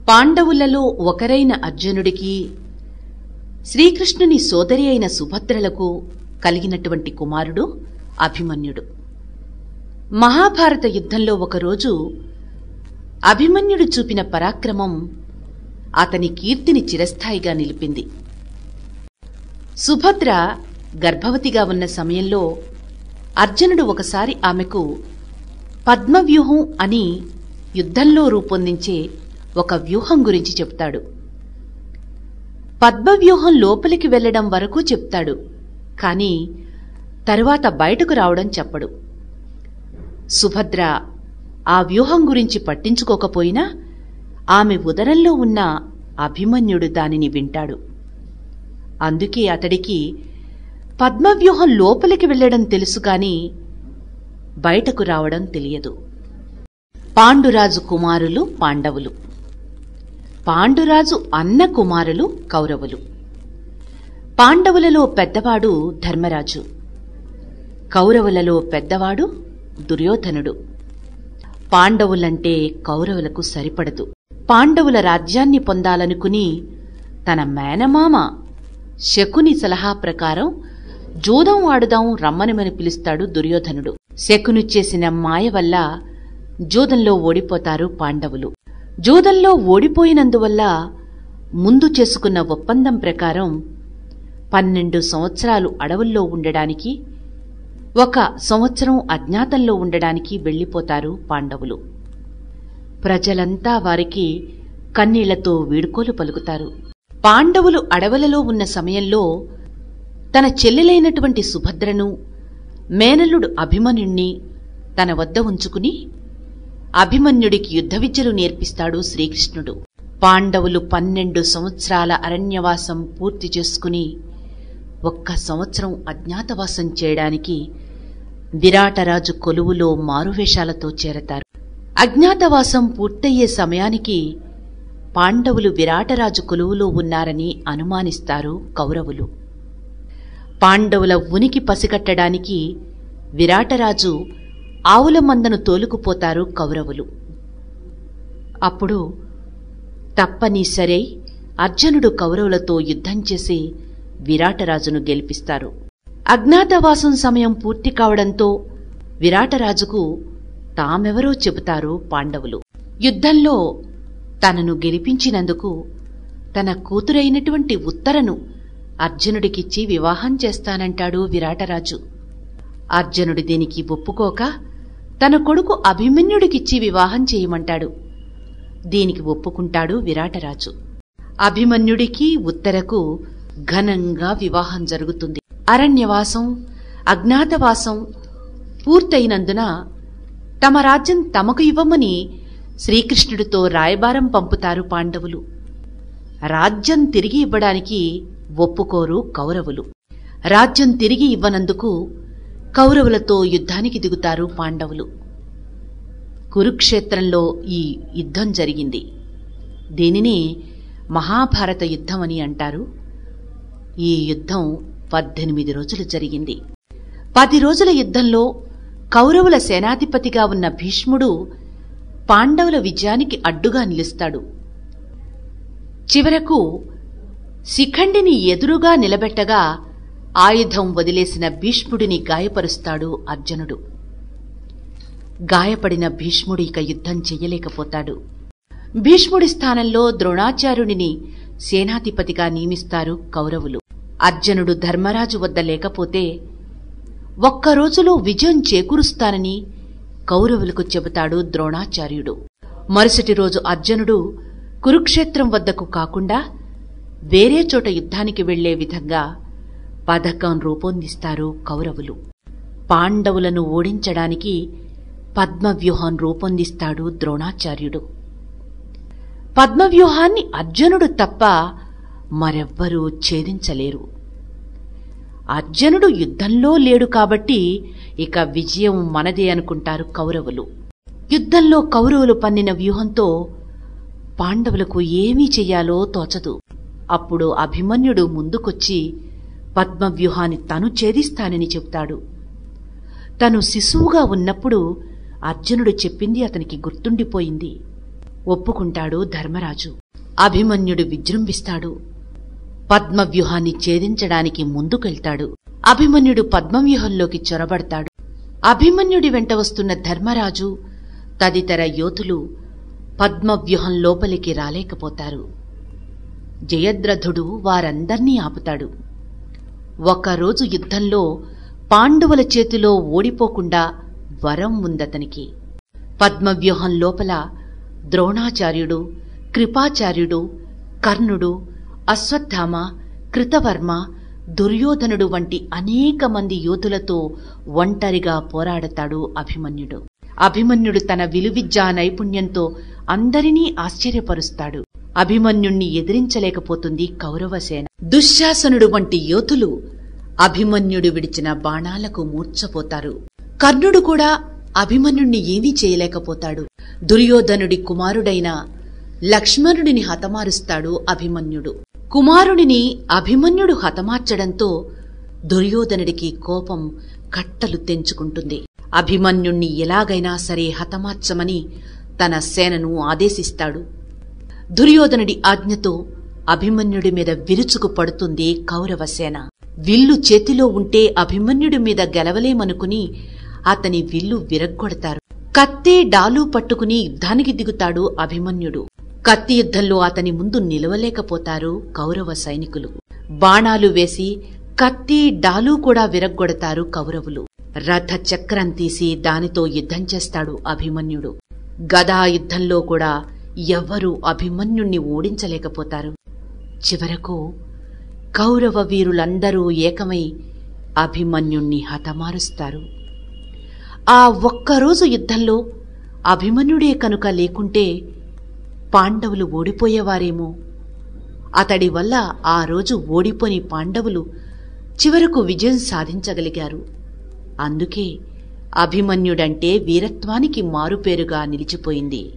పాండవులలో ఒకరైన అర్జునుడికి శ్రీకృష్ణుని సోదరి అయిన సుభద్రలకు కలిగినటువంటి కుమారుడు అభిమన్యుడు. మహాభారత యుద్ధంలో ఒకరోజు అభిమన్యుడు చూపిన పరాక్రమం అతని కీర్తిని చిరస్థాయిగా నిలిపింది. సుభద్ర గర్భవతిగా ఉన్న సమయంలో అర్జునుడు ఒకసారి ఆమెకు పద్మవ్యూహం అని యుద్ధంలో రూపొందించే ఒక వ్యూహం గురించి చెప్తాడు. పద్మవ్యూహం లోపలికి వెళ్లడం వరకు చెప్తాడు, కాని తరువాత బయటకు రావడం చెప్పడు. సుభద్ర ఆ వ్యూహం గురించి పట్టించుకోకపోయినా ఆమె ఉదరంలో ఉన్న అభిమన్యుడు దానిని వింటాడు. అందుకే అతడికి పద్మవ్యూహం లోపలికి వెళ్లడం తెలుసుగాని బయటకు రావడం తెలియదు. పాండురాజు కుమారులు పాండవులు. పాండురాజు అన్న కుమారులు కౌరవులు. పాండవులలో పెద్దవాడు ధర్మరాజు, కౌరవులలో పెద్దవాడు దుర్యోధనుడు. పాండవులంటే కౌరవులకు సరిపడదు. పాండవుల రాజ్యాన్ని పొందాలనుకుని తన మేనమామ శకుని సలహా ప్రకారం జూదం ఆడుదాం రమ్మనమని పిలుస్తాడు దుర్యోధనుడు. శకుని చేసిన మాయ వల్ల జూదంలో ఓడిపోతారు పాండవులు. జూదంలో ఓడిపోయినందువల్ల ముందు చేసుకున్న ఒప్పందం ప్రకారం 12 సంవత్సరాలు అడవుల్లో ఉండడానికి, 1 సంవత్సరం అజ్ఞాతంలో ఉండడానికి వెళ్లిపోతారు పాండవులు. ప్రజలంతా వారికి కన్నీళ్లతో వీడ్కోలు పలుకుతారు. పాండవులు అడవులలో ఉన్న సమయంలో తన చెల్లెలైనటువంటి సుభద్రను, మేనల్లుడు అభిమన్యుణ్ణి తన వద్ద ఉంచుకుని అభిమన్యుడికి యుద్ధ విద్యలు నేర్పిస్తాడు శ్రీకృష్ణుడు. పాండవులు 12 సంవత్సరాల అరణ్యవాసం పూర్తి చేసుకుని 1 సంవత్సరం అజ్ఞాతవాసం చేయడానికి విరాటరాజు కొలువులో మారువేషాలతో చేరతారు. అజ్ఞాతవాసం పూర్తయ్యే సమయానికి పాండవులు విరాటరాజు కొలువులో ఉన్నారని అనుమానిస్తారు కౌరవులు. పాండవుల ఉనికి పసిగట్టడానికి విరాటరాజు ఆవుల మందను తోలుకుపోతారు కౌరవులు. అప్పుడు తప్పనిసరై అర్జునుడు కౌరవులతో యుద్ధం చేసి విరాటరాజును గెలిపిస్తారు. అజ్ఞాతవాసం సమయం పూర్తి కావడంతో విరాటరాజుకు తామెవరో చెబుతారు పాండవులు. యుద్ధంలో తనను గెలిపించినందుకు తన కూతురైనటువంటి ఉత్తరను అర్జునుడికిచ్చి వివాహం చేస్తానంటాడు విరాటరాజు. అర్జునుడు దీనికి ఒప్పుకోక తన కొడుకు అభిమన్యుడికిచ్చి వివాహం చేయమంటాడు. దీనికి ఒప్పుకుంటాడు విరాటరాజు. అభిమన్యుడికి ఉత్తరకు ఘనంగా వివాహం జరుగుతుంది. అరణ్యవాసం, అజ్ఞాతవాసం పూర్తయినందున తమ రాజ్యం తమకు ఇవ్వమని శ్రీకృష్ణుడితో రాయబారం పంపుతారు పాండవులు. రాజ్యం తిరిగి ఇవ్వడానికి ఒప్పుకోరు కౌరవులు. రాజ్యం తిరిగి ఇవ్వనందుకు కౌరవులతో యుద్ధానికి దిగుతారు పాండవులు. కురుక్షేత్రంలో ఈ యుద్ధం జరిగింది. దీనిని మహాభారత యుద్ధం అని అంటారు. ఈ యుద్ధం 18 రోజులు జరిగింది. 10 రోజుల యుద్ధంలో కౌరవుల సేనాధిపతిగా ఉన్న భీష్ముడు పాండవుల విజయానికి అడ్డుగా నిలుస్తాడు. చివరకు శిఖండిని ఎదురుగా నిలబెట్టగా ఆయుధం వదిలేసిన భీష్ముడిని గాయపరుస్తాడు అర్జునుడు. గాయపడిన భీష్ముడు ఇక యుద్ధం చెయ్యలేకపోతాడు. భీష్ముడి స్థానంలో ద్రోణాచార్యుడిని సేనాధిపతిగా నియమిస్తారు కౌరవులు. అర్జునుడు ధర్మరాజు వద్ద లేకపోతే 1 రోజులో విజయం చేకూరుస్తానని కౌరవులకు చెబుతాడు ద్రోణాచార్యుడు. మరుసటి రోజు అర్జునుడు కురుక్షేత్రం వద్దకు కాకుండా వేరే చోట యుద్ధానికి వెళ్లే విధంగా పథకం రూపొందిస్తారు కౌరవులు. పాండవులను ఓడించడానికి పద్మవ్యూహం రూపొందిస్తాడు ద్రోణాచార్యుడు. పద్మవ్యూహాన్ని అర్జునుడు తప్ప మరెవ్వరూ ఛేదించలేరు. అర్జునుడు యుద్ధంలో లేడు కాబట్టి ఇక విజయం మనదే అనుకుంటారు కౌరవులు. యుద్ధంలో కౌరవులు పన్నిన వ్యూహంతో పాండవులకు ఏమీ చెయ్యాలో తోచదు. అప్పుడు అభిమన్యుడు ముందుకొచ్చి పద్మవ్యూహాన్ని తను ఛేదిస్తానని చెబుతాడు. తను శిశువుగా ఉన్నప్పుడు అర్జునుడు చెప్పింది అతనికి గుర్తుండిపోయింది. ఒప్పుకుంటాడు ధర్మరాజు. అభిమన్యుడు విజృంభిస్తాడు. పద్మవ్యూహాన్ని ఛేదించడానికి ముందుకెళ్తాడు. అభిమన్యుడు పద్మవ్యూహంలోకి చొరబడతాడు. అభిమన్యుడి వెంట వస్తున్న ధర్మరాజు తదితర యోధులు పద్మవ్యూహం లోపలికి రాలేకపోతారు. జయద్రథుడు వారందర్నీ ఆపుతాడు. ఒకరోజు యుద్ధంలో పాండవుల చేతిలో ఓడిపోకుండా వరం ఉందతనికి. పద్మవ్యూహం లోపల ద్రోణాచార్యుడు, కృపాచార్యుడు, కర్ణుడు, అశ్వత్థామ, కృతవర్మ, దుర్యోధనుడు వంటి అనేక మంది యోధులతో ఒంటరిగా పోరాడతాడు అభిమన్యుడు. అభిమన్యుడు తన విలువిద్యా నైపుణ్యంతో అందరినీ ఆశ్చర్యపరుస్తాడు. అభిమన్యుణ్ణి ఎదిరించలేకపోతుంది కౌరవసేన. దుశ్శాసనుడు వంటి యోధులు అభిమన్యుడు విడిచిన బాణాలకు మూర్ఛపోతారు. కర్ణుడు కూడా అభిమన్యుణ్ణి ఏమీ చేయలేకపోతాడు. దుర్యోధనుడి కుమారుడైన లక్ష్మణుడిని హతమారుస్తాడు అభిమన్యుడు. కుమారుడిని అభిమన్యుడు హతమార్చడంతో దుర్యోధనుడికి కోపం కట్టలు తెంచుకుంటుంది. అభిమన్యుణ్ణి ఎలాగైనా సరే హతమార్చమని తన సేనను ఆదేశిస్తాడు. దుర్యోధనుడి ఆజ్ఞతో అభిమన్యుడి మీద విరుచుకు పడుతుంది కౌరవసేన. విల్లు చేతిలో ఉంటే అభిమన్యుడి మీద గెలవలేమనుకుని అతని విల్లు విరగ్గొడతారు. కత్తి డాలు పట్టుకుని యుద్ధానికి దిగుతాడు అభిమన్యుడు. కత్తి యుద్ధంలో అతని ముందు నిలవలేకపోతారు కౌరవ సైనికులు. బాణాలు వేసి కత్తి డాలు కూడా విరగ్గొడతారు కౌరవులు. రథ చక్రం తీసి దానితో యుద్ధం చేస్తాడు అభిమన్యుడు. గదా యుద్ధంలో కూడా ఎవ్వరూ అభిమన్యుణ్ణి ఓడించలేకపోతారు. చివరకు కౌరవ వీరులందరూ ఏకమై అభిమన్యుణ్ణి హతమారుస్తారు. ఆ ఒక్కరోజు యుద్ధంలో అభిమన్యుడే కనుక లేకుంటే పాండవులు ఓడిపోయేవారేమో. అతడి వల్ల ఆ రోజు ఓడిపోని పాండవులు చివరకు విజయం సాధించగలిగారు. అందుకే అభిమన్యుడంటే వీరత్వానికి మారుపేరుగా నిలిచిపోయింది.